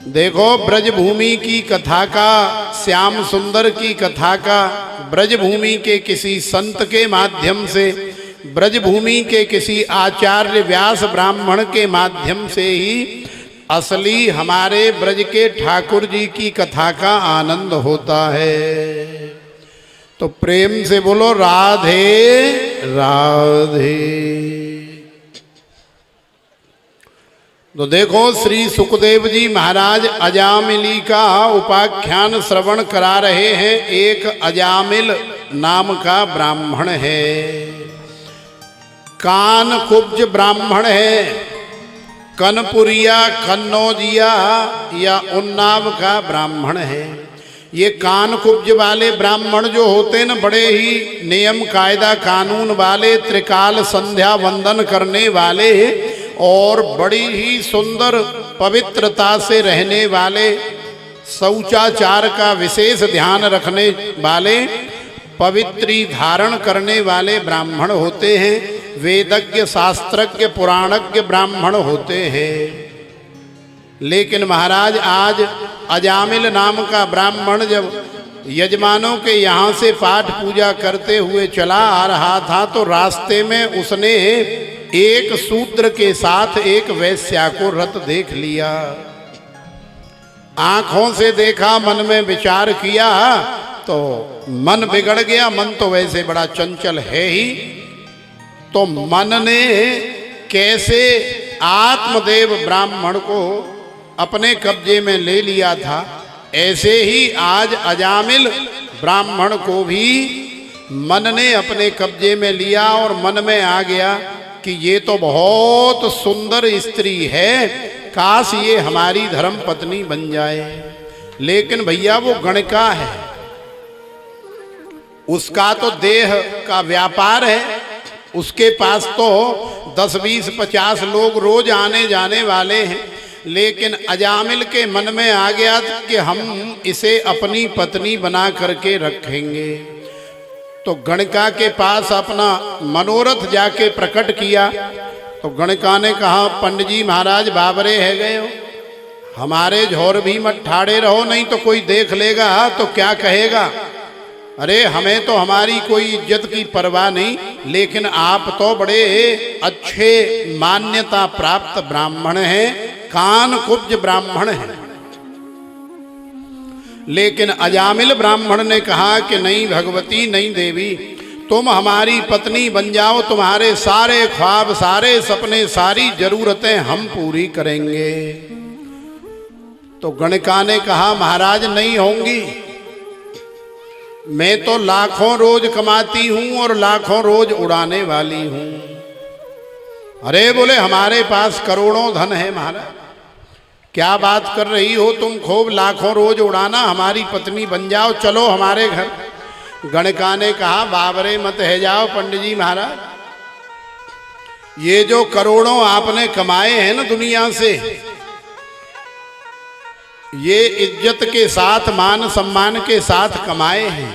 देखो ब्रजभूमि की कथा का, श्याम सुंदर की कथा का ब्रजभूमि के किसी संत के माध्यम से, ब्रजभूमि के किसी आचार्य व्यास ब्राह्मण के माध्यम से ही असली हमारे ब्रज के ठाकुर जी की कथा का आनंद होता है। तो प्रेम से बोलो राधे राधे। तो देखो श्री सुखदेव जी महाराज अजामिली का उपाख्यान श्रवण करा रहे हैं। एक अजामिल नाम का ब्राह्मण है, कान कुब्ज ब्राह्मण है, कनपुरिया कन्नौजिया या उन्नाव का ब्राह्मण है। ये कान कुब्ज वाले ब्राह्मण जो होते न, बड़े ही नियम कायदा कानून वाले, त्रिकाल संध्या वंदन करने वाले और बड़ी ही सुंदर पवित्रता से रहने वाले, शौचाचार का विशेष ध्यान रखने वाले, पवित्री धारण करने वाले ब्राह्मण होते हैं। वेदज्ञ शास्त्रज्ञ पुराणज्ञ ब्राह्मण होते हैं। लेकिन महाराज आज अजामिल नाम का ब्राह्मण जब यजमानों के यहाँ से पाठ पूजा करते हुए चला आ रहा था, तो रास्ते में उसने एक शूद्र के साथ एक वैश्या को रत देख लिया। आंखों से देखा, मन में विचार किया तो मन बिगड़ गया। मन तो वैसे बड़ा चंचल है ही, तो मन ने कैसे आत्मदेव ब्राह्मण को अपने कब्जे में ले लिया था, ऐसे ही आज अजामिल ब्राह्मण को भी मन ने अपने कब्जे में लिया और मन में आ गया कि ये तो बहुत सुंदर स्त्री है, काश ये हमारी धर्म पत्नी बन जाए। लेकिन भैया वो गणका है, उसका तो देह का व्यापार है, उसके पास तो 10, 20, 50 लोग रोज आने जाने वाले हैं। लेकिन अजामिल के मन में आ गया कि हम इसे अपनी पत्नी बना करके रखेंगे। तो गणका के पास अपना मनोरथ जाके प्रकट किया। तो गणका ने कहा, पंडित जी महाराज बाबरे है गए हो, हमारे झोर भी मत ठाड़े रहो, नहीं तो कोई देख लेगा तो क्या कहेगा। अरे हमें तो हमारी कोई इज्जत की परवाह नहीं, लेकिन आप तो बड़े अच्छे मान्यता प्राप्त ब्राह्मण हैं, कान कुब्ज ब्राह्मण हैं। लेकिन अजामिल ब्राह्मण ने कहा कि नहीं भगवती, नहीं देवी, तुम हमारी पत्नी बन जाओ, तुम्हारे सारे ख्वाब, सारे सपने, सारी जरूरतें हम पूरी करेंगे। तो गणका ने कहा, महाराज नहीं होंगी, मैं तो लाखों रोज कमाती हूं और लाखों रोज उड़ाने वाली हूं। अरे बोले हमारे पास करोड़ों धन है महाराज, क्या बात कर रही हो तुम, खूब लाखों रोज उड़ाना, हमारी पत्नी बन जाओ, चलो हमारे घर। गणका ने कहा, बाबरे मत है जाओ पंडित जी महाराज, ये जो करोड़ों आपने कमाए हैं ना दुनिया से, ये इज्जत के साथ, मान सम्मान के साथ कमाए हैं।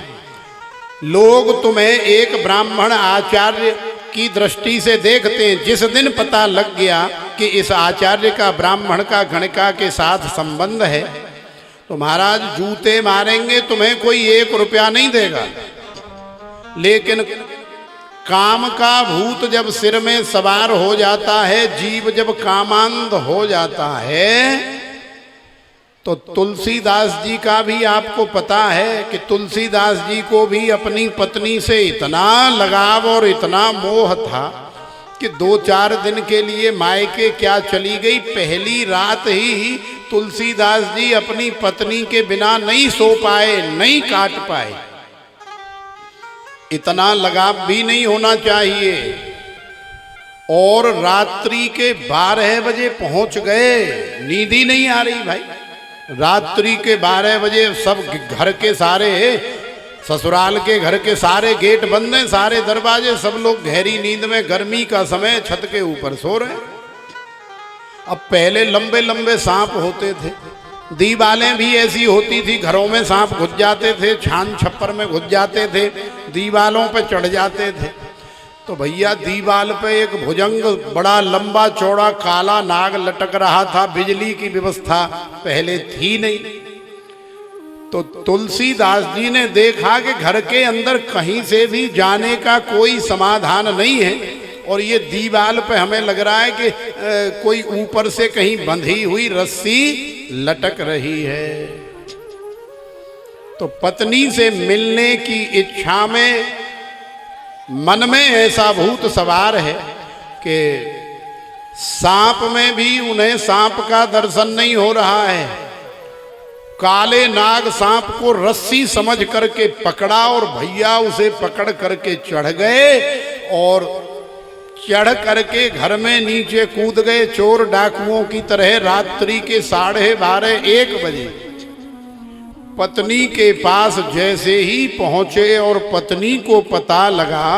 लोग तुम्हें एक ब्राह्मण आचार्य की दृष्टि से देखते हैं। जिस दिन पता लग गया कि इस आचार्य का, ब्राह्मण का गणका के साथ संबंध है, तो महाराज जूते मारेंगे, तुम्हें कोई 1 रुपया नहीं देगा। लेकिन काम का भूत जब सिर में सवार हो जाता है, जीव जब कामांध हो जाता है, तो तुलसीदास जी का भी आपको पता है कि तुलसीदास जी को भी अपनी पत्नी से इतना लगाव और इतना मोह था कि 2-4 दिन के लिए मायके क्या चली गई, पहली रात ही तुलसीदास जी अपनी पत्नी के बिना नहीं सो पाए, नहीं काट पाए। इतना लगाव भी नहीं होना चाहिए। और रात्रि के 12 बजे पहुंच गए, नींद ही नहीं आ रही भाई। रात्रि के 12 बजे सब घर के सारे, ससुराल के घर के सारे गेट बंद हैं, सारे दरवाजे, सब लोग गहरी नींद में, गर्मी का समय, छत के ऊपर सो रहे हैं। अब पहले लंबे लंबे सांप होते थे, दीवालें भी ऐसी होती थी, घरों में सांप घुस जाते थे, छान छप्पर में घुस जाते थे, दीवालों पर चढ़ जाते थे। तो भैया दीवाल पे एक भुजंग बड़ा लंबा चौड़ा काला नाग लटक रहा था। बिजली की व्यवस्था पहले थी नहीं। तो तुलसीदास जी ने देखा कि घर के अंदर कहीं से भी जाने का कोई समाधान नहीं है और ये दीवाल पे हमें लग रहा है कि कोई ऊपर से कहीं बंधी हुई रस्सी लटक रही है। तो पत्नी से मिलने की इच्छा में मन में ऐसा भूत सवार है कि सांप में भी उन्हें सांप का दर्शन नहीं हो रहा है। काले नाग सांप को रस्सी समझ करके पकड़ा और भैया उसे पकड़ करके चढ़ गए और चढ़ करके घर में नीचे कूद गए चोर डाकुओं की तरह। रात्रि के 12:30-1 बजे पत्नी के पास जैसे ही पहुंचे और पत्नी को पता लगा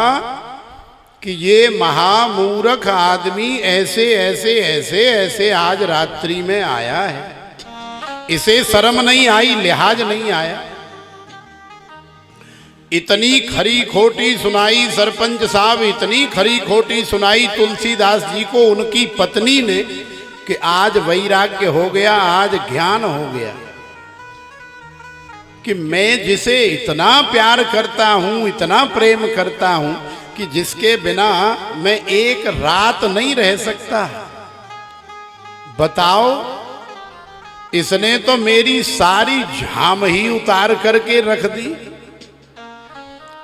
कि ये महामूर्ख आदमी ऐसे ऐसे ऐसे ऐसे आज रात्रि में आया है, इसे शर्म नहीं आई, लिहाज नहीं आया। इतनी खरी खोटी सुनाई सरपंच साहब, इतनी खरी खोटी सुनाई तुलसीदास जी को उनकी पत्नी ने कि आज वैराग्य हो गया, आज ज्ञान हो गया कि मैं जिसे इतना प्यार करता हूं, इतना प्रेम करता हूं कि जिसके बिना मैं एक रात नहीं रह सकता। बताओ, इसने तो मेरी सारी झाम ही उतार करके रख दी,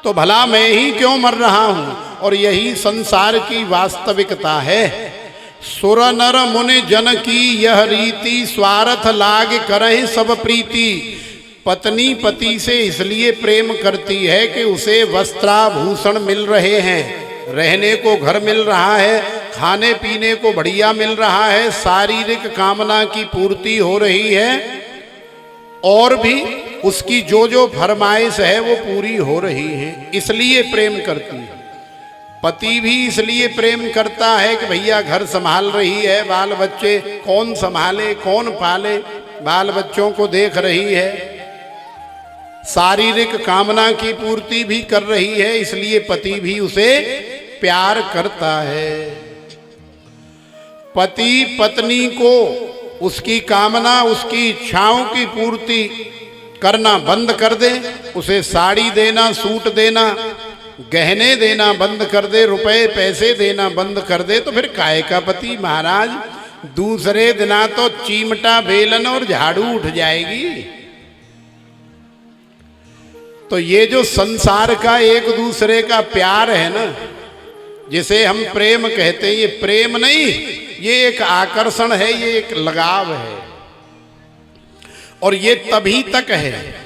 तो भला मैं ही क्यों मर रहा हूं। और यही संसार की वास्तविकता है। सुर नर मुनि जन की यह रीति, स्वार्थ लाग करहि सब प्रीति। पत्नी पति से इसलिए प्रेम करती है कि उसे वस्त्राभूषण मिल रहे हैं, रहने को घर मिल रहा है, खाने पीने को बढ़िया मिल रहा है, शारीरिक कामना की पूर्ति हो रही है और भी उसकी जो जो फरमाइश है वो पूरी हो रही है, इसलिए प्रेम करती है। पति भी इसलिए प्रेम करता है कि भैया घर संभाल रही है, बाल बच्चे कौन संभाले कौन पाले, बाल बच्चों को देख रही है, शारीरिक कामना की पूर्ति भी कर रही है, इसलिए पति भी उसे प्यार करता है। पति पत्नी को उसकी कामना, उसकी इच्छाओं की पूर्ति करना बंद कर दे, उसे साड़ी देना, सूट देना, गहने देना बंद कर दे, रुपए पैसे देना बंद कर दे, तो फिर काहे का पति महाराज। दूसरे दिना तो चिमटा बेलन और झाड़ू उठ जाएगी। तो ये जो संसार का एक दूसरे का प्यार है ना, जिसे हम प्रेम कहते हैं, ये प्रेम नहीं, ये एक आकर्षण है, ये एक लगाव है। और ये तभी तक है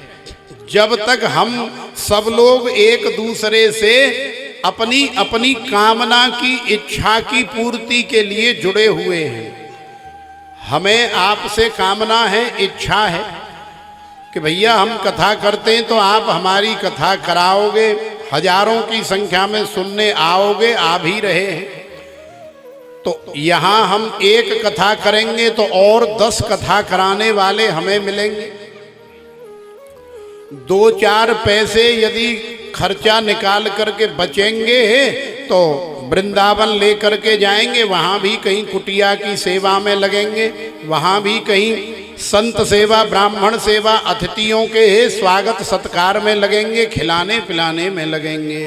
जब तक हम सब लोग एक दूसरे से अपनी अपनी कामना की, इच्छा की पूर्ति के लिए जुड़े हुए हैं। हमें आपसे कामना है, इच्छा है कि भैया हम कथा करते हैं तो आप हमारी कथा कराओगे, हजारों की संख्या में सुनने आओगे, आ भी रहे हैं। तो यहाँ हम एक कथा करेंगे तो और 10 कथा कराने वाले हमें मिलेंगे। 2-4 पैसे यदि खर्चा निकाल करके बचेंगे तो वृंदावन लेकर के जाएंगे, वहाँ भी कहीं कुटिया की सेवा में लगेंगे, वहाँ भी कहीं संत सेवा, ब्राह्मण सेवा, अतिथियों के स्वागत सत्कार में लगेंगे, खिलाने पिलाने में लगेंगे।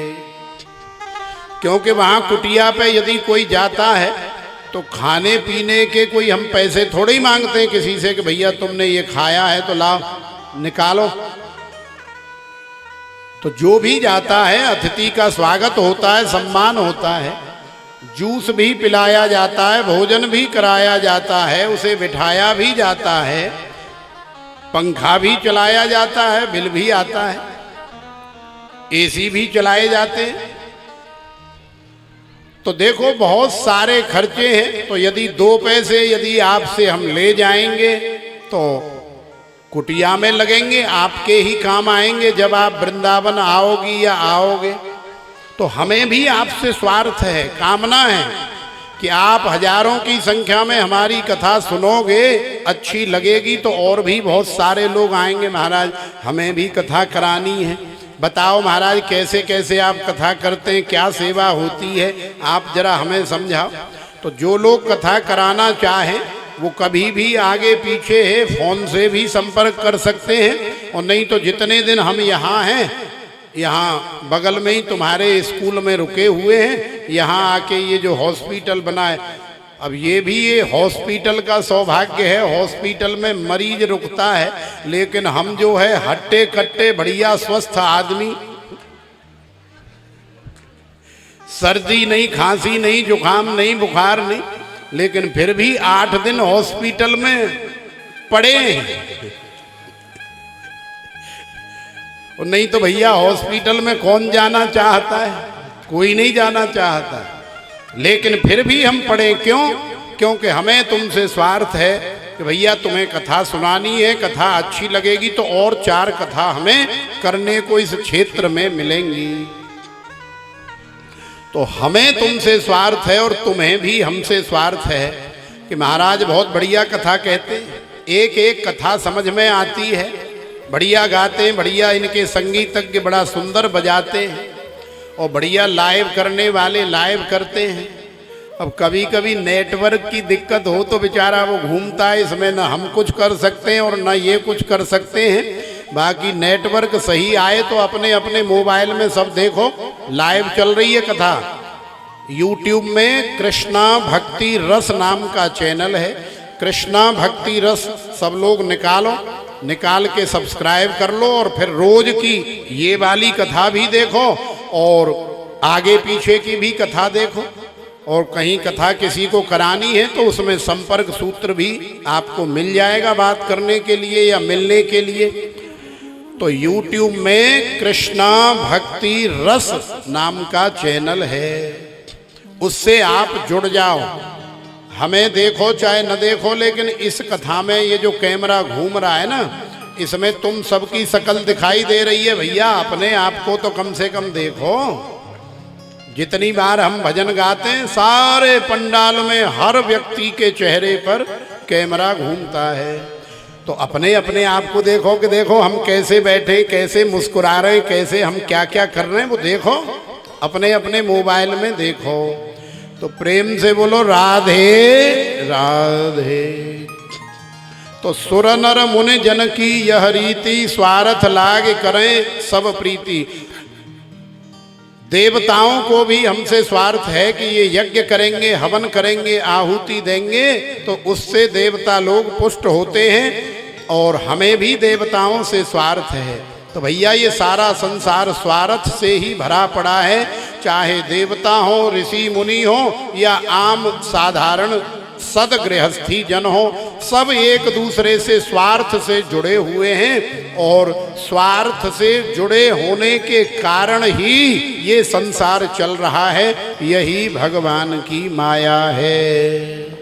क्योंकि वहाँ कुटिया पे यदि कोई जाता है तो खाने पीने के कोई हम पैसे थोड़े ही मांगते हैं किसी से कि भैया तुमने ये खाया है तो लाओ निकालो। तो जो भी जाता है अतिथि का स्वागत होता है, सम्मान होता है, जूस भी पिलाया जाता है, भोजन भी कराया जाता है, उसे बिठाया भी जाता है, पंखा भी चलाया जाता है, बिल भी आता है, एसी भी चलाए जाते हैं। तो देखो बहुत सारे खर्चे हैं। तो यदि 2 पैसे यदि आपसे हम ले जाएंगे तो कुटिया में लगेंगे, आपके ही काम आएंगे जब आप वृंदावन आओगी या आओगे। तो हमें भी आपसे स्वार्थ है, कामना है कि आप हजारों की संख्या में हमारी कथा सुनोगे, अच्छी लगेगी तो और भी बहुत सारे लोग आएंगे महाराज, हमें भी कथा करानी है। बताओ महाराज कैसे कैसे आप कथा करते हैं, क्या सेवा होती है, आप जरा हमें समझाओ। तो जो लोग कथा कराना चाहें वो कभी भी आगे पीछे है फ़ोन से भी संपर्क कर सकते हैं, और नहीं तो जितने दिन हम यहाँ हैं, यहाँ बगल में ही तुम्हारे स्कूल में रुके हुए हैं, यहाँ आके ये जो हॉस्पिटल बना है, अब ये भी ये हॉस्पिटल का सौभाग्य है, हॉस्पिटल में मरीज रुकता है, लेकिन हम जो है हट्टे कट्टे बढ़िया स्वस्थ आदमी, सर्दी नहीं, खांसी नहीं, जुकाम नहीं, बुखार नहीं, लेकिन फिर भी 8 दिन हॉस्पिटल में पड़े हैं। और नहीं तो भैया हॉस्पिटल में कौन जाना चाहता है, कोई नहीं जाना चाहता, लेकिन फिर भी हम पढ़े क्यों? क्योंकि हमें तुमसे स्वार्थ है कि भैया तुम्हें कथा सुनानी है, कथा अच्छी लगेगी तो और 4 कथा हमें करने को इस क्षेत्र में मिलेंगी। तो हमें तुमसे स्वार्थ है और तुम्हें भी हमसे स्वार्थ है कि महाराज बहुत बढ़िया कथा कहते हैं, एक एक कथा समझ में आती है, बढ़िया गाते हैं, बढ़िया इनके संगीतज्ञ बड़ा सुंदर बजाते हैं, और बढ़िया लाइव करने वाले लाइव करते हैं। अब कभी कभी नेटवर्क की दिक्कत हो तो बेचारा वो घूमता है, इसमें ना हम कुछ कर सकते हैं और ना ये कुछ कर सकते हैं। बाकी नेटवर्क सही आए तो अपने अपने मोबाइल में सब देखो, लाइव चल रही है कथा। यूट्यूब में कृष्णा भक्ति रस नाम का चैनल है, कृष्णा भक्ति रस सब लोग निकाल के सब्सक्राइब कर लो, और फिर रोज की ये वाली कथा भी देखो और आगे पीछे की भी कथा देखो, और कहीं कथा किसी को करानी है तो उसमें संपर्क सूत्र भी आपको मिल जाएगा बात करने के लिए या मिलने के लिए। तो YouTube में कृष्णा भक्ति रस नाम का चैनल है, उससे आप जुड़ जाओ। हमें देखो चाहे न देखो, लेकिन इस कथा में ये जो कैमरा घूम रहा है ना, इसमें तुम सबकी शक्ल दिखाई दे रही है। भैया अपने आप को तो कम से कम देखो। जितनी बार हम भजन गाते हैं सारे पंडाल में हर व्यक्ति के चेहरे पर कैमरा घूमता है, तो अपने अपने आप को देखो कि देखो हम कैसे बैठे, कैसे मुस्कुरा रहे, कैसे हम क्या क्या कर रहे हैं, वो देखो अपने अपने मोबाइल में देखो। तो प्रेम से बोलो राधे राधे। तो सुर नर मुनि जन की यह रीति, स्वार्थ लाग करें सब प्रीति। देवताओं को भी हमसे स्वार्थ है कि ये यज्ञ करेंगे, हवन करेंगे, आहुति देंगे तो उससे देवता लोग पुष्ट होते हैं, और हमें भी देवताओं से स्वार्थ है। तो भैया ये सारा संसार स्वार्थ से ही भरा पड़ा है, चाहे देवता हो, ऋषि मुनि हो, या आम साधारण सदगृहस्थी जन हो, सब एक दूसरे से स्वार्थ से जुड़े हुए हैं, और स्वार्थ से जुड़े होने के कारण ही ये संसार चल रहा है। यही भगवान की माया है।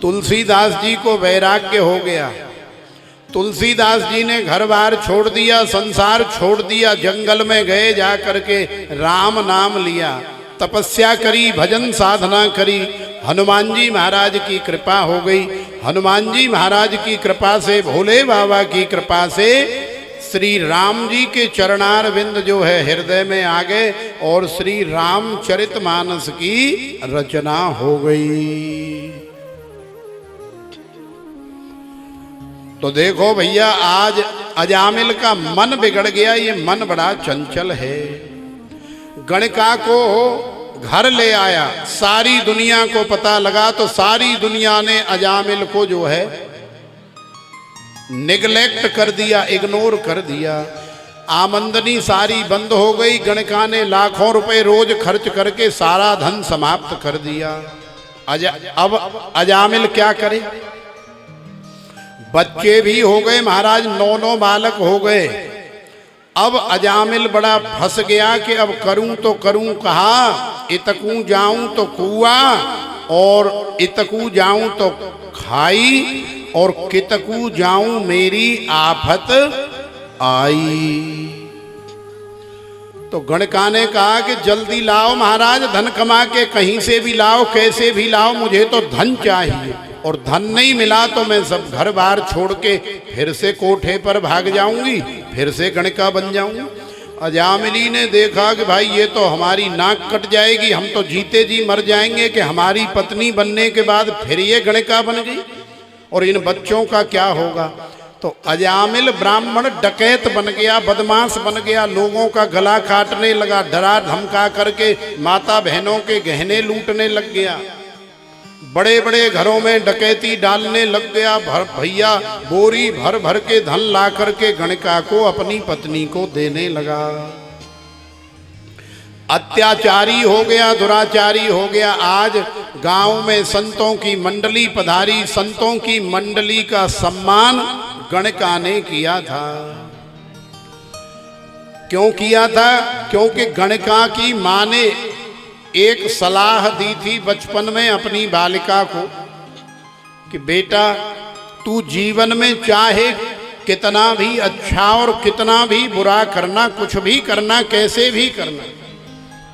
तुलसीदास जी को वैराग्य हो गया, तुलसीदास जी ने घर बार छोड़ दिया, संसार छोड़ दिया, जंगल में गए, जा करके राम नाम लिया, तपस्या करी, भजन साधना करी। हनुमान जी महाराज की कृपा हो गई। हनुमान जी महाराज की कृपा से, भोले बाबा की कृपा से श्री राम जी के चरणारविंद जो है हृदय में आ गए, और श्री रामचरितमानस की रचना हो गई। तो देखो भैया आज अजामिल का मन बिगड़ गया, ये मन बड़ा चंचल है। गणिका को घर ले आया, सारी दुनिया को पता लगा, तो सारी दुनिया ने अजामिल को जो है निगलेक्ट कर दिया, इग्नोर कर दिया। आमदनी सारी बंद हो गई। गणिका ने लाखों रुपए रोज खर्च करके सारा धन समाप्त कर दिया। अब अजामिल क्या करे? बच्चे भी हो गए महाराज, 9 बालक हो गए। अब अजामिल बड़ा फंस गया कि अब करूं तो करूं कहाँ, इतकू जाऊं तो कुआ, और इतकू जाऊं तो खाई, और कितकू जाऊं मेरी आफत आई। तो गणिका ने कहा कि जल्दी लाओ महाराज, धन कमा के कहीं से भी लाओ, कैसे भी लाओ, मुझे तो धन चाहिए, और धन नहीं मिला तो मैं सब घर बार छोड़ के फिर से कोठे पर भाग जाऊंगी। फिर से गणिका बन जाऊं। अजामिली ने देखा कि भाई ये तो हमारी नाक कट जाएगी, हम तो जीते जी मर जाएंगे कि हमारी पत्नी बनने के बाद फिर ये गणिका बन गई, और इन बच्चों का क्या होगा। तो अजामिल ब्राह्मण डकैत बन गया, बदमाश बन गया, लोगों का गला काटने लगा, डरा धमका करके माता बहनों के गहने लूटने लग गया, बड़े बड़े घरों में डकैती डालने लग गया। भैया बोरी भर भर के धन ला करके गणिका को अपनी पत्नी को देने लगा। अत्याचारी हो गया, दुराचारी हो गया। आज गांव में संतों की मंडली पधारी, संतों की मंडली का सम्मान गणिका ने किया था। क्यों किया था? क्योंकि गणिका की मां ने एक सलाह दी थी बचपन में अपनी बालिका को कि बेटा तू जीवन में चाहे कितना भी अच्छा और कितना भी बुरा करना, कुछ भी करना, कैसे भी करना,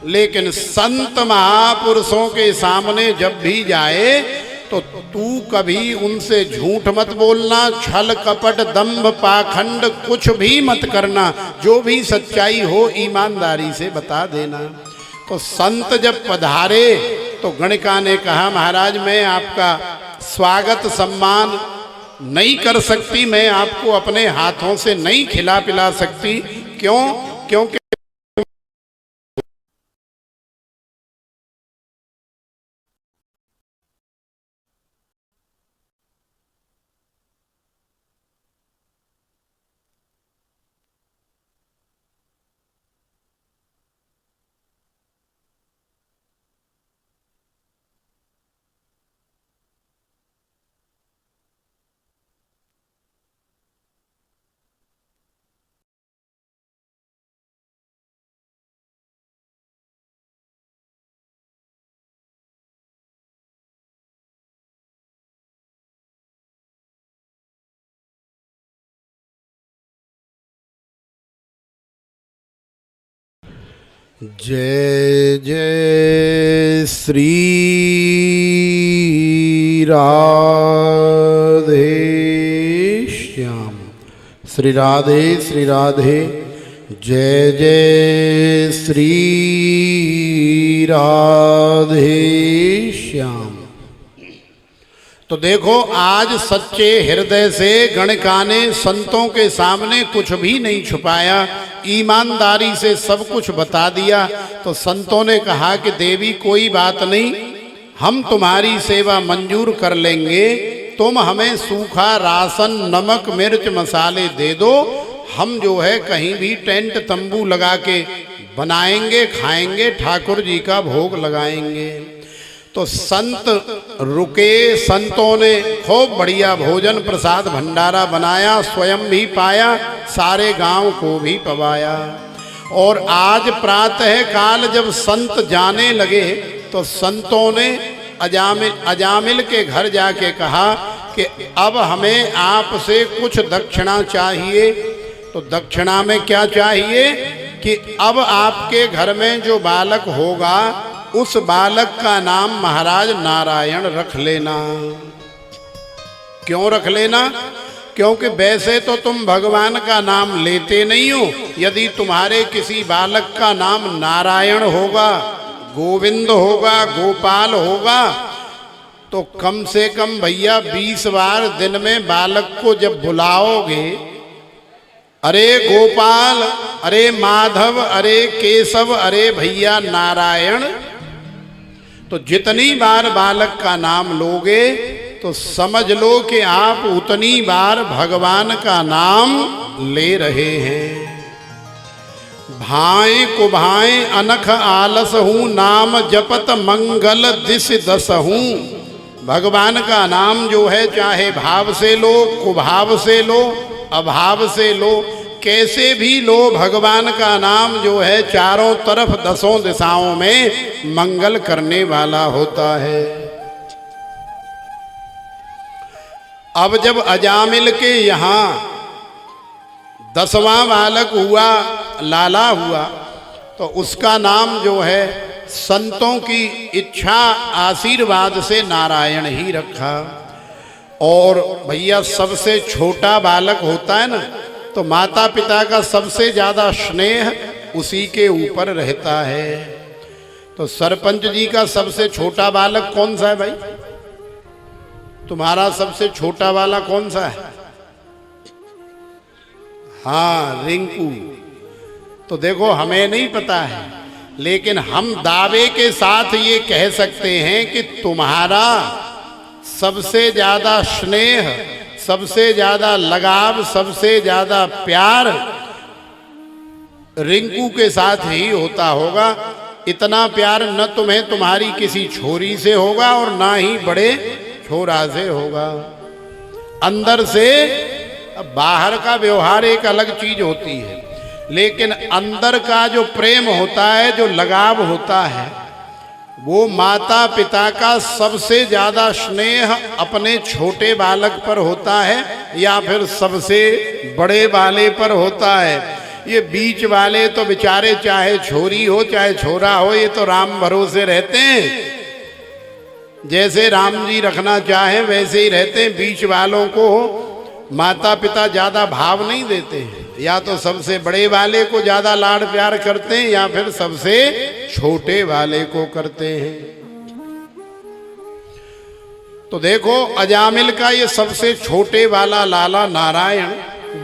लेकिन संत महापुरुषों के सामने जब भी जाए तो तू कभी उनसे झूठ मत बोलना, छल कपट दंभ पाखंड कुछ भी मत करना, जो भी सच्चाई हो ईमानदारी से बता देना। तो संत जब पधारे तो गणिका ने कहा महाराज मैं आपका स्वागत सम्मान नहीं कर सकती, मैं आपको अपने हाथों से नहीं खिला पिला सकती। क्यों? क्योंकि जय जय श्री राधे श्याम। श्री राधे श्री राधे। जय जय श्री राधे श्याम। तो देखो आज सच्चे हृदय से गणिका ने संतों के सामने कुछ भी नहीं छुपाया, ईमानदारी से सब कुछ बता दिया। तो संतों ने कहा कि देवी कोई बात नहीं, हम तुम्हारी सेवा मंजूर कर लेंगे, तुम हमें सूखा राशन नमक मिर्च मसाले दे दो, हम जो है कहीं भी टेंट तंबू लगा के बनाएंगे, खाएंगे, ठाकुर जी का भोग लगाएंगे। तो संत रुके, संतों ने खूब बढ़िया भोजन प्रसाद भंडारा बनाया, स्वयं भी पाया, सारे गांव को भी पवाया। और आज प्रातः काल जब संत जाने लगे तो संतों ने अजामिल के घर जाके कहा कि अब हमें आपसे कुछ दक्षिणा चाहिए। तो दक्षिणा में क्या चाहिए कि अब आपके घर में जो बालक होगा उस बालक का नाम महाराज नारायण रख लेना। क्यों रख लेना? क्योंकि वैसे तो तुम भगवान का नाम लेते नहीं हो, यदि तुम्हारे किसी बालक का नाम नारायण होगा, गोविंद होगा, गोपाल होगा, तो कम से कम भैया 20 बार दिन में बालक को जब बुलाओगे, अरे गोपाल, अरे माधव, अरे केशव, अरे भैया नारायण, तो जितनी बार बालक का नाम लोगे तो समझ लो कि आप उतनी बार भगवान का नाम ले रहे हैं। भाए कुभाए अनख आलस हूँ, नाम जपत मंगल दिस दस हूँ। भगवान का नाम जो है चाहे भाव से लो, कुभाव से लो, अभाव से लो, कैसे भी लो, भगवान का नाम जो है चारों तरफ 10 दिशाओं में मंगल करने वाला होता है। अब जब अजामिल के यहाँ 10वां बालक हुआ, लाला हुआ, तो उसका नाम जो है संतों की इच्छा आशीर्वाद से नारायण ही रखा। और भैया सबसे छोटा बालक होता है ना, तो माता पिता का सबसे ज्यादा स्नेह उसी के ऊपर रहता है। तो सरपंच जी का सबसे छोटा बालक कौन सा है भाई? तुम्हारा सबसे छोटा वाला कौन सा है? हाँ, रिंकू। तो देखो, हमें नहीं पता है, लेकिन हम दावे के साथ ये कह सकते हैं कि तुम्हारा सबसे ज्यादा स्नेह, सबसे ज्यादा लगाव, सबसे ज्यादा प्यार रिंकू के साथ ही होता होगा। इतना प्यार न तुम्हें तुम्हारी किसी छोरी से होगा और ना ही बड़े छोरा से होगा। अंदर से, बाहर का व्यवहार एक अलग चीज होती है, लेकिन अंदर का जो प्रेम होता है, जो लगाव होता है, वो माता पिता का सबसे ज्यादा स्नेह अपने छोटे बालक पर होता है या फिर सबसे बड़े वाले पर होता है। ये बीच वाले तो बेचारे चाहे छोरी हो चाहे छोरा हो, ये तो राम भरोसे रहते हैं। जैसे राम जी रखना चाहे वैसे ही रहते हैं। बीच वालों को माता पिता ज्यादा भाव नहीं देते हैं, या तो सबसे बड़े वाले को ज्यादा लाड प्यार करते हैं या फिर सबसे छोटे वाले को करते हैं। तो देखो, अजामिल का ये सबसे छोटे वाला लाला नारायण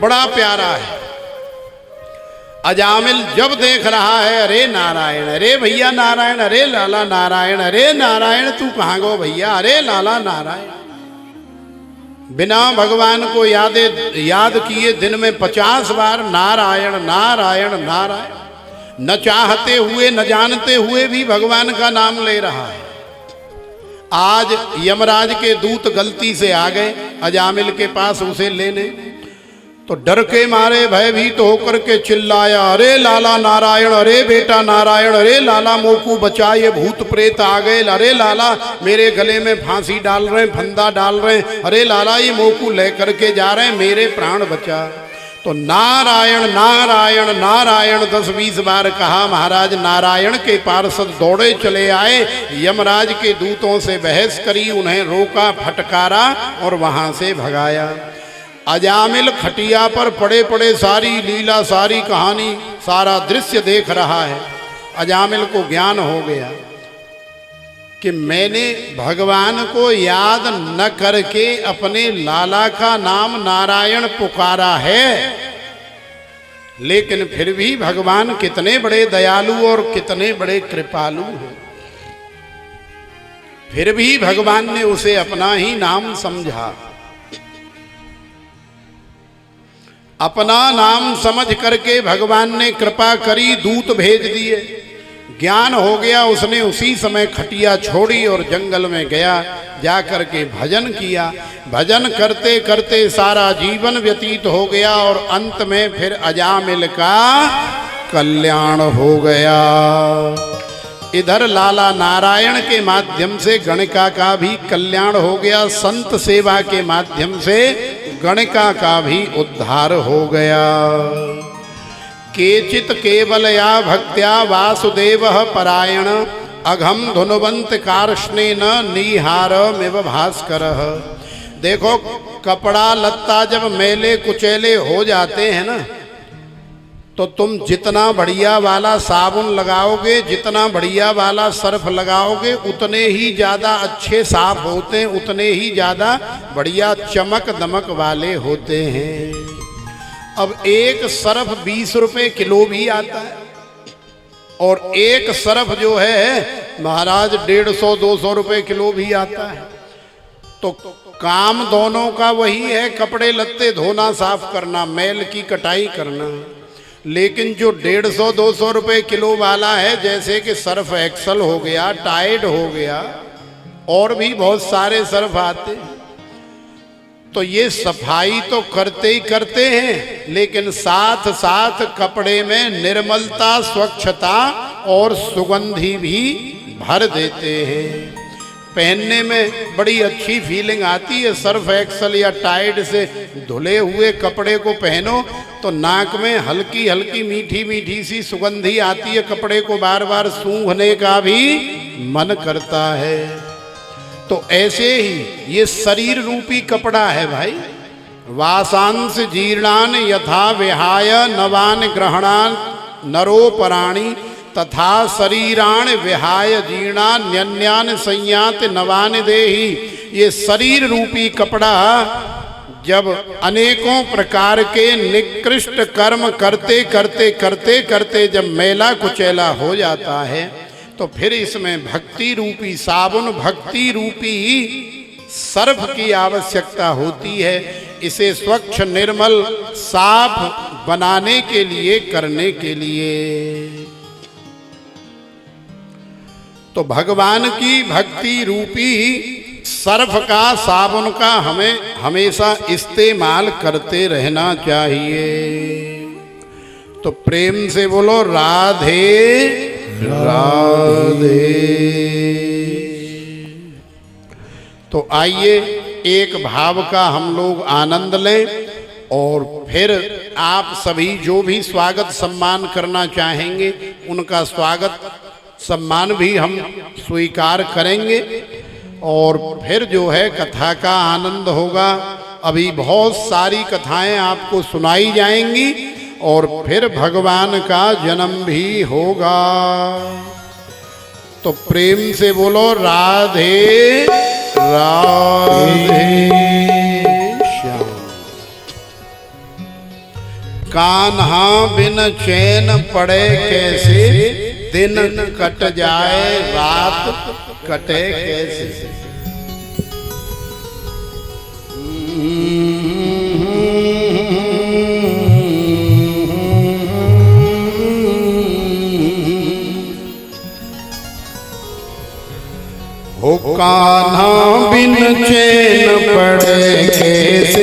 बड़ा प्यारा है। अजामिल जब देख रहा है, अरे नारायण, अरे भैया नारायण, अरे लाला नारायण, अरे नारायण तू कहाँ गो भैया, अरे लाला नारायण। बिना भगवान को याद किए दिन में 50 बार नारायण नारायण नारायण, न चाहते हुए न जानते हुए भी भगवान का नाम ले रहा है। आज यमराज के दूत गलती से आ गए अजामिल के पास उसे लेने, तो डर के मारे भयभीत होकर के चिल्लाया, अरे लाला नारायण, अरे बेटा नारायण, अरे लाला मोकू बचा, ये भूत प्रेत आ गए, अरे लाला मेरे गले में फांसी डाल रहे हैं, फंदा डाल रहे हैं, अरे लाला ये मोकू लेकर के जा रहे हैं, मेरे प्राण बचा। तो नारायण नारायण नारायण 10-20 बार कहा। महाराज नारायण के पार्षद दौड़े चले आए, यमराज के दूतों से बहस करी, उन्हें रोका, फटकारा और वहां से भगाया। अजामिल खटिया पर पड़े पड़े सारी लीला, सारी कहानी, सारा दृश्य देख रहा है। अजामिल को ज्ञान हो गया कि मैंने भगवान को याद न करके अपने लाला का नाम नारायण पुकारा है, लेकिन फिर भी भगवान कितने बड़े दयालु और कितने बड़े कृपालु हैं। फिर भी भगवान ने उसे अपना ही नाम समझा, अपना नाम समझ करके भगवान ने कृपा करी, दूत भेज दिए, ज्ञान हो गया। उसने उसी समय खटिया छोड़ी और जंगल में गया, जा करके भजन किया। भजन करते करते सारा जीवन व्यतीत हो गया और अंत में फिर अजामिल का कल्याण हो गया। इधर लाला नारायण के माध्यम से गणिका का भी कल्याण हो गया, संत सेवा के माध्यम से गणिका का भी उद्धार हो गया। केचित केवलया भक्त्या वासुदेव परायण, अघम धुनवंत कार्ष्णेन निहारमिव भास्कर। देखो, कपड़ा लत्ता जब मैले कुचैले हो जाते हैं ना, तो तुम जितना बढ़िया वाला साबुन लगाओगे, जितना बढ़िया वाला सर्फ लगाओगे, उतने ही ज़्यादा अच्छे साफ होते हैं, उतने ही ज़्यादा बढ़िया चमक दमक वाले होते हैं। अब एक सर्फ 20 रुपए किलो भी आता है और एक सर्फ जो है महाराज 150-200 रुपए किलो भी आता है। तो काम दोनों का वही है, कपड़े लत्ते धोना, साफ करना, मैल की कटाई करना। लेकिन जो 150-200 रुपए किलो वाला है, जैसे कि सर्फ एक्सल हो गया, टाइड हो गया, और भी बहुत सारे सर्फ आते हैं, तो ये सफाई तो करते ही करते हैं, लेकिन साथ साथ कपड़े में निर्मलता, स्वच्छता और सुगंधी भी भर देते हैं। पहनने में बड़ी अच्छी फीलिंग आती है। सर्फ एक्सल या टाइड से धुले हुए कपड़े को पहनो तो नाक में हल्की हल्की मीठी मीठी सी सुगंधी आती है, कपड़े को बार बार सूंघने का भी मन करता है। तो ऐसे ही ये शरीर रूपी कपड़ा है भाई, वासांस जीर्णान यथा विहाय नवान ग्रहणान नरोपराणि तथा शरीराण विहाय जीर्णान्यन्यान संयात नवान देहि। ये शरीर रूपी कपड़ा जब अनेकों प्रकार के निकृष्ट कर्म करते करते करते करते जब मैला कुचैला हो जाता है तो फिर इसमें भक्ति रूपी साबुन, भक्ति रूपी सर्फ की आवश्यकता होती है। इसे स्वच्छ निर्मल साफ बनाने के लिए, करने के लिए। तो भगवान की भक्ति रूपी सर्फ का, साबुन का हमें हमेशा इस्तेमाल करते रहना चाहिए। तो प्रेम से बोलो राधे राधे। तो आइए एक भाव का हम लोग आनंद लें और फिर आप सभी जो भी स्वागत सम्मान करना चाहेंगे उनका स्वागत सम्मान भी हम स्वीकार करेंगे और फिर जो है कथा का आनंद होगा। अभी बहुत सारी कथाएं आपको सुनाई जाएंगी और फिर भगवान का जन्म भी होगा। तो प्रेम से बोलो राधे राधे श्याम। कान्हा बिन चैन पड़े कैसे, दिन कट जाए रात कटे कैसे। हो कान्हा बिन चैन पड़े कैसे,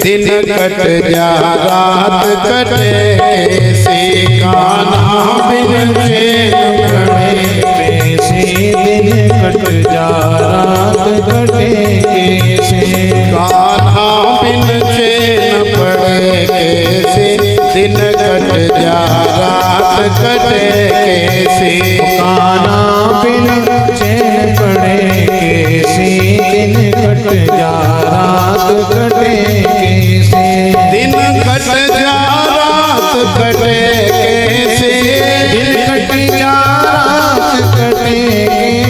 दिन कट जा रात कटे कैसे। कान्हा बिन चैन पड़े कैसे, दिन कट जा रात कटे कैसे। कान्हा बिन चैन पड़े कैसे, दिन कट जा रात कटे कैसे। कान्हा बिन चैन पड़े कैसे, दिन कट जा रात कटे कैसे। दिन कट जा रात कटे कैसे, दिन कट जा रात कटे कैसे।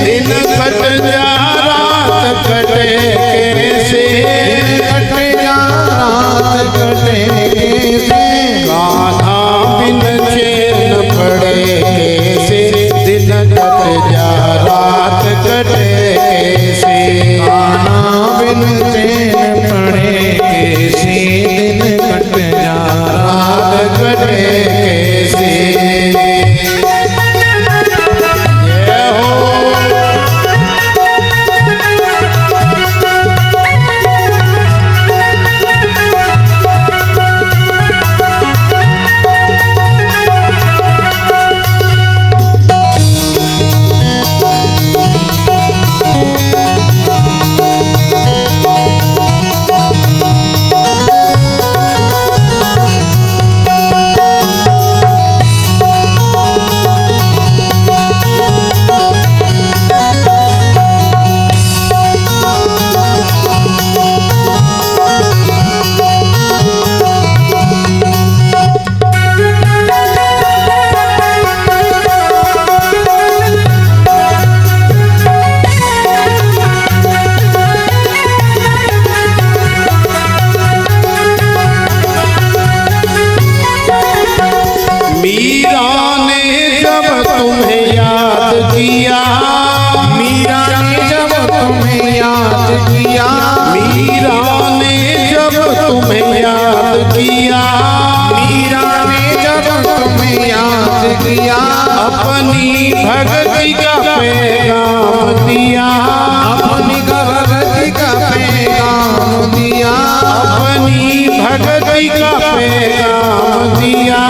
दिन कट जा रात कटे कैसे, दिन कट जा रात कटे कैसे। कान्हा बिन चैन पड़े कैसे, दिन कट जा रात कटे कैसे। कान्हा बिन चैन पड़े कैसे, दिन कट जा रात कटे कैसे। जय हो। मीरा ने जब तुम्हें याद किया, मीरा ने जब तुम्हें याद किया। मीरा ने जब तुम्हें याद किया, मीरा ने जब तुम्हें याद किया। अपनी भक्ति का पैगाम दिया, अपनी भक्ति का पैगाम दिया। अपनी भक्ति का पैगाम दिया,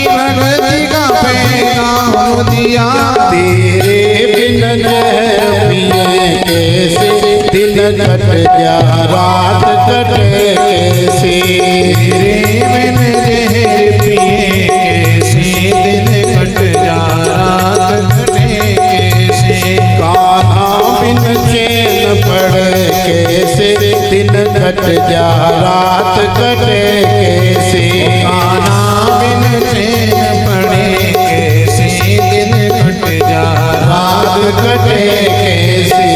भक्ति का पैगाम दिया। तेरे बिन पिए कैसे, दिन कट जा रात कटे कैसे। तेरे बिन पिए कैसे, दिन कट जा रात कटे कैसे। कान्हा बिन चैन पड़े कैसे, दिन कट जा रात कटे कैसे। कान्हा बिन चैन पड़े कैसे दिन कट जा रात कटे कैसे।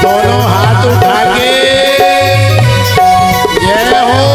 दोनों हाथ उठा के जय हो।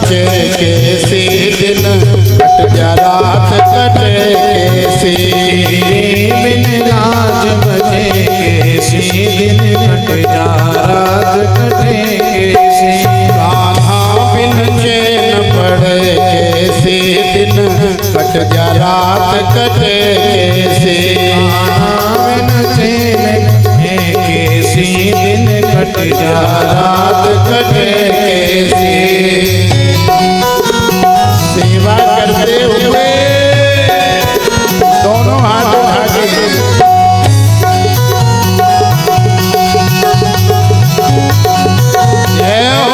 कैसे दिन कट जा रात कटे कैसे। बिन लाज बचे कैसे दिन कट जा रात कटे कैसे। कान्हा बिन चैन पड़े कैसे दिन कट जा रात कटे कैसे। कान्हा बिन चैन कैसे दिन कट जा रात कटे कैसे। सेवा करते हुए दोनों हाथ उठा के जय हो।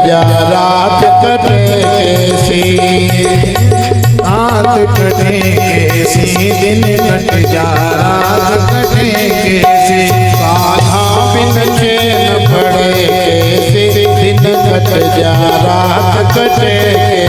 जा रात कटे कैसी, रात कटे कैसी, दिन कट जा रात कटे कैसी। कान्हा बिन चैन पड़े कैसे, दिन कट जा रात कटे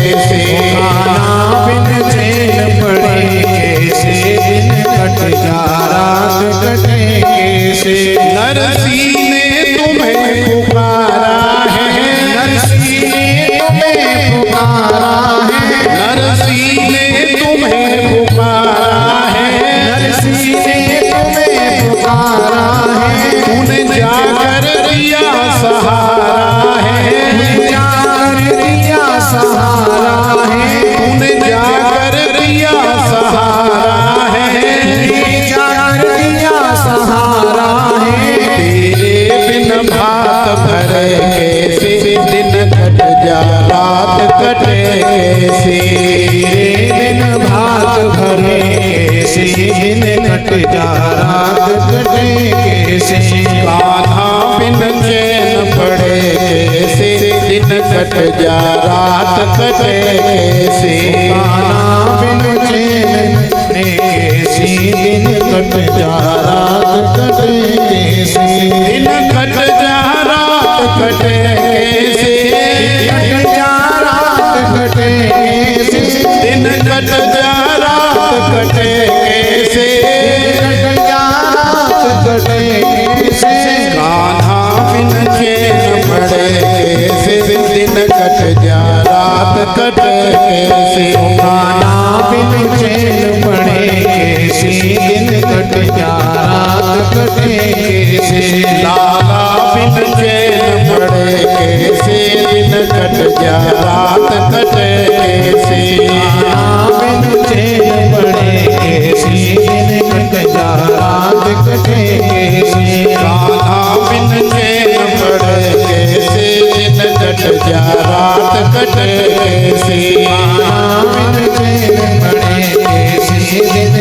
कैसे। कान्हा बिन चैन पड़े कैसे, दिन कट कट जा रात कटे कैसे। नरसी ने तुम्हें पुकारा है, नरसी ने तुम्हें पुकारा है, नरसी ने तुम्हें पुकारा है, नरसी ने तुम्हें पुकारा है। तूने जाकर दिया सहारा है, जाकर दिया सहारा है, तूने जाकर दिया सहारा है, जाकर दिया सहारा है। तेरे बिन भात भरे कैसे दिन कट जा रात कटे कैसे। तेरे बिन भात भरे कैसे दिन कट जा रात कटे कैसे। कान्हा बिन चैन पड़े कैसे दिन कट जा रात कटे कैसे। कान्हा बिन चैन पड़े कैसे दिन कट जा रात कटे कैसे। दिन कट जा रात कटे कैसे, कट जा रात कटे कैसे। दिन कट जा रात कटे कैसे। कट जा रात कटे कैसे। कान्हा बिन चैन पड़े कैसे दिन कट जा रात कटे कैसे। कान्हा बिन चैन पड़े कैसे दिन कट जा रात कटे कैसे। लाला बिन चैन पड़े कैसे दिन कट जा रात कटे कैसे। कान्हा बिन चैन पड़े कैसे दिन कट जा रात कटे कैसे। कान्हा बिन चैन पड़े कैसे दिन कट जा रात कटे कैसे। कान्हा बिन चैन पड़े कैसे दिन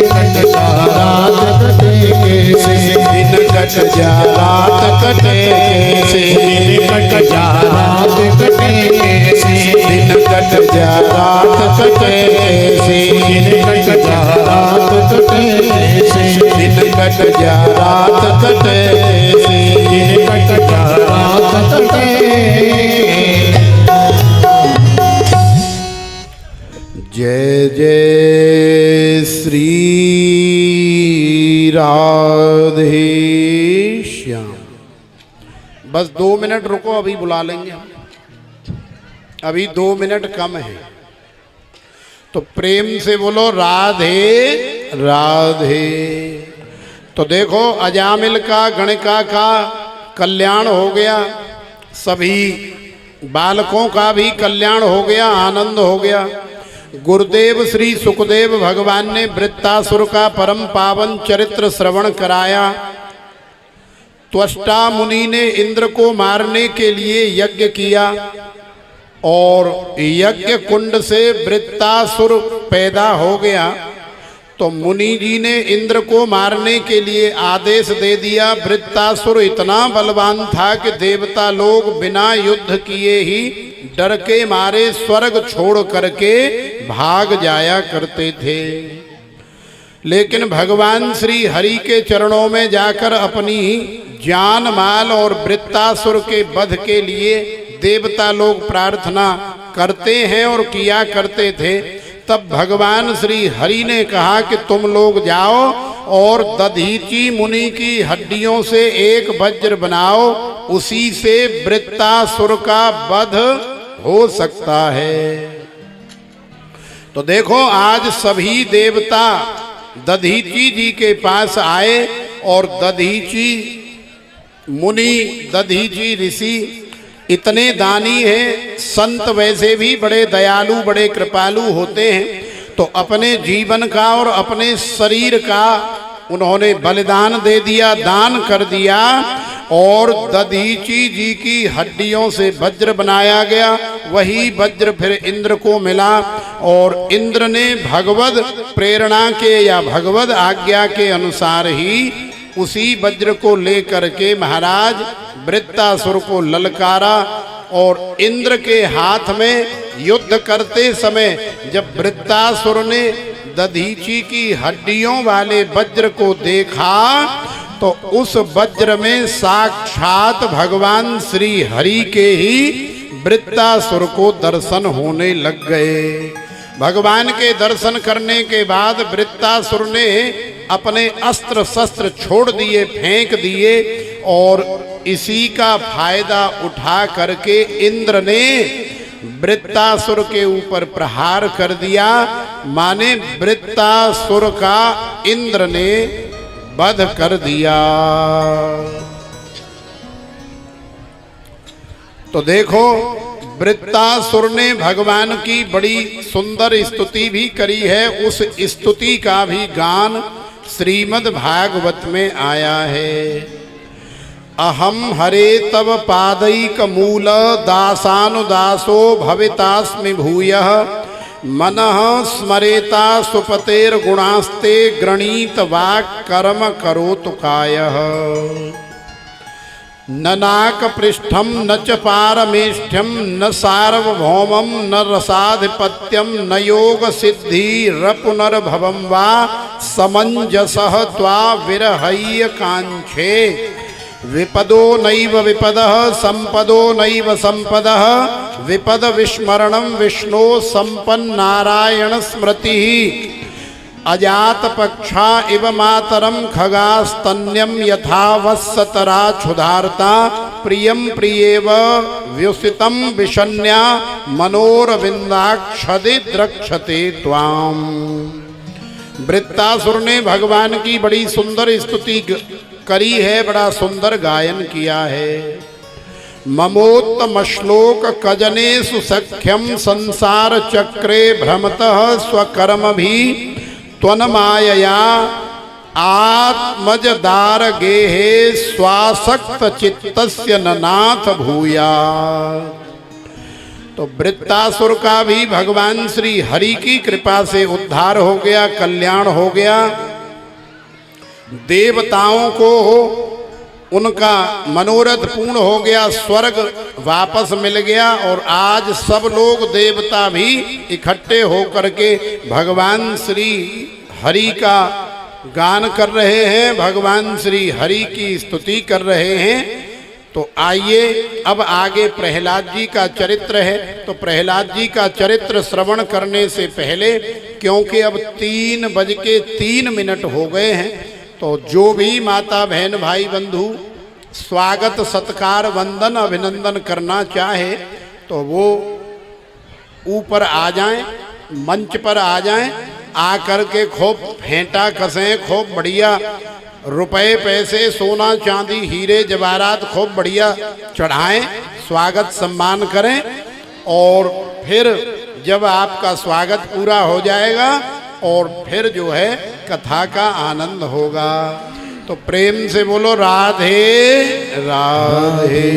कट जा रात कटे कैसे। दिन कट जा रात कटे कैसे। दिन कट जा रात कटे कैसे। दिन कट जा रात कटे कैसे। दिन कट जा रात कटे कैसे। दिन कट जा रात कटे कैसे। दिन कट जा रात कटे। जय जय श्री राधे श्याम। बस 2 मिनट रुको, अभी बुला लेंगे हम, अभी 2 मिनट कम है। तो प्रेम से बोलो राधे राधे। तो देखो अजामिल का गणिका का कल्याण हो गया, सभी बालकों का भी कल्याण हो गया, आनंद हो गया। गुरुदेव श्री सुखदेव भगवान ने वृत्तासुर का परम पावन चरित्र श्रवण कराया। त्वष्टा मुनि ने इंद्र को मारने के लिए यज्ञ किया और यज्ञ कुंड से वृत्तासुर पैदा हो गया। तो मुनि जी ने इंद्र को मारने के लिए आदेश दे दिया। वृत्तासुर इतना बलवान था कि देवता लोग बिना युद्ध किए ही डर के मारे स्वर्ग छोड़ करके भाग जाया करते थे। लेकिन भगवान श्री हरि के चरणों में जाकर अपनी जान माल और वृत्तासुर के वध के लिए देवता लोग प्रार्थना करते हैं और किया करते थे। तब भगवान श्री हरि ने कहा कि तुम लोग जाओ और दधीची मुनि की हड्डियों से एक वज्र बनाओ, उसी से वृत्तासुर का वध हो सकता है। तो देखो आज सभी देवता दधीची जी के पास आए और दधीची मुनि, दधीची ऋषि इतने दानी हैं, संत वैसे भी बड़े दयालु बड़े कृपालु होते हैं। तो अपने जीवन का और अपने शरीर का उन्होंने बलिदान दे दिया, दान कर दिया और दधीची जी की हड्डियों से वज्र बनाया गया। वही वज्र फिर इंद्र को मिला और इंद्र ने भगवद प्रेरणा के या भगवद आज्ञा के अनुसार ही उसी वज्र को लेकर के महाराज वृत्तासुर को ललकारा। और इंद्र के हाथ में युद्ध करते समय जब वृत्तासुर ने दधीची की हड्डियों वाले वज्र को देखा तो उस वज्र में साक्षात भगवान श्री हरि के ही वृत्तासुर को दर्शन होने लग गए। भगवान के दर्शन करने के बाद वृत्तासुर ने अपने अस्त्र शस्त्र छोड़ दिए, फेंक दिए और इसी का फायदा उठा करके इंद्र ने वृत्तासुर के ऊपर प्रहार कर दिया। माने वृत्तासुर का इंद्र ने वध कर दिया। तो देखो, वृत्तासुर ने भगवान की बड़ी सुंदर स्तुति भी करी है। उस स्तुति का भी गान श्रीमद् भागवत में आया है। अहम हरे तव पादैक मूल दासानुदासो भवितास्मि भूयः मनः स्मरेता सुपतेर गुणास्ते गृणीत वाक् कर्म करोतु कायः। न नाक पृष्ठम न च पारमेष्ठ्यम न सार्वभौमम न रसाधिपत्यम न योग सिद्धि रपुनर्भवम वा समंजसः त्वा विरहय्य कांक्षे। विपदो नैव विपदः संपदो नैव संपदः विपद विस्मरणं विष्णो संपन्नारायण स्मृतिः। अजात पक्षा इव मातरम खगास्तन्यम यथा वत्सतरा क्षुधार्ता प्रियम प्रियेव व्युसितम विषण्या मनोरविंदाक्षदि द्रक्षते त्वाम। वृत्तासुर ने भगवान की बड़ी सुंदर स्तुति करी है, बड़ा सुंदर गायन किया है। ममोत्तम श्लोक कजनेषु सख्यम संसार चक्रे भ्रमतः स्वकर्म भी त्वन्मायया आत्मज दार गेहे स्वासक्त चित्तस्य ननाथ भूया। तो वृत्तासुर का भी भगवान श्री हरि की कृपा से उद्धार हो गया, कल्याण हो गया। देवताओं को उनका मनोरथ पूर्ण हो गया, स्वर्ग वापस मिल गया और आज सब लोग देवता भी इकट्ठे होकर के भगवान श्री हरि का गान कर रहे हैं, भगवान श्री हरि की स्तुति कर रहे हैं। तो आइए अब आगे प्रहलाद जी का चरित्र है। तो प्रहलाद जी का चरित्र श्रवण करने से पहले, क्योंकि अब 3:03 हो गए हैं, तो जो भी माता बहन भाई बंधु स्वागत सत्कार वंदन अभिनंदन करना चाहे तो वो ऊपर आ जाएं, मंच पर आ जाएं, आकर के खूब फेंटा कसें, खूब बढ़िया रुपए पैसे सोना चांदी हीरे जवाहरात खूब बढ़िया चढ़ाएं, स्वागत सम्मान करें। और फिर जब आपका स्वागत पूरा हो जाएगा और फिर जो है कथा का आनंद होगा। तो प्रेम से बोलो राधे राधे।